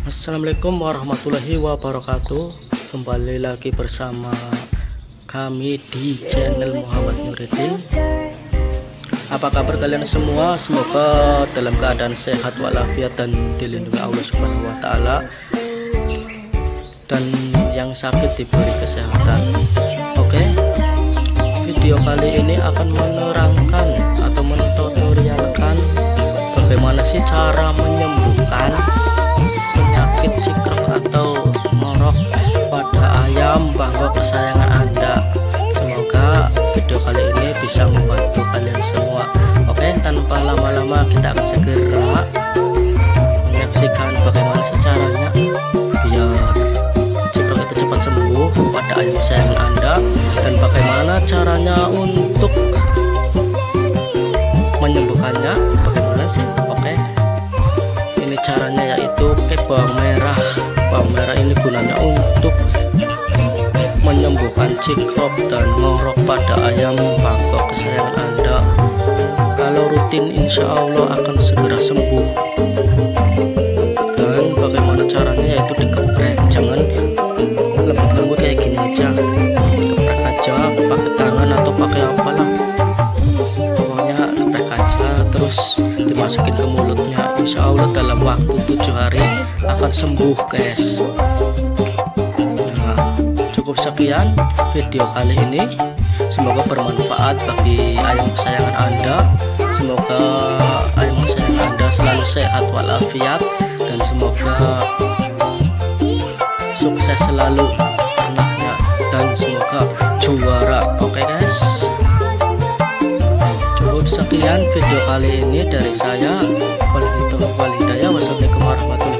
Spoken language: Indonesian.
Assalamualaikum warahmatullahi wabarakatuh. Kembali lagi bersama kami di channel Muhammad Nuruddin. Apa kabar kalian semua? Semoga dalam keadaan sehat walafiat dan dilindungi Allah Subhanahu wa taala, dan yang sakit diberi kesehatan. Oke, video kali ini akan menerangkan atau menutorialkan bagaimana sih cara menyembuhkan penyakit cikrok atau ngorok pada ayam bangkok kesayangan Anda. Semoga video kali ini bisa membantu kalian semua. Oke, tanpa lama-lama kita akan segera menyaksikan bagaimana sih caranya biar cikrok itu cepat sembuh pada ayam kesayangan Anda, dan bagaimana caranya untuk menyembuhkannya. Bagaimana sih? Oke, ini caranya yaitu bawang merah. Bawang merah ini gunanya untuk menyembuhkan cikrok dan ngorok pada ayam bangkok kesayangan Anda. Kalau rutin insya Allah akan segera sembuh. Dan bagaimana caranya yaitu dikeprek, jangan lembut-lembut kayak gini aja, geprek aja pakai tangan atau pakai apalah, pokoknya geprek aja terus dimasukin ke mulutnya. Insya Allah dalam waktu 7 hari akan sembuh guys. Nah, cukup sekian video kali ini, semoga bermanfaat bagi ayam kesayangan Anda. Semoga ayam kesayangan Anda selalu sehat walafiat, dan semoga sukses selalu ternaknya, dan semoga juara. Oke guys, cukup sekian video kali ini dari saya. Wassalamualaikum warahmatullahi wabarakatuh.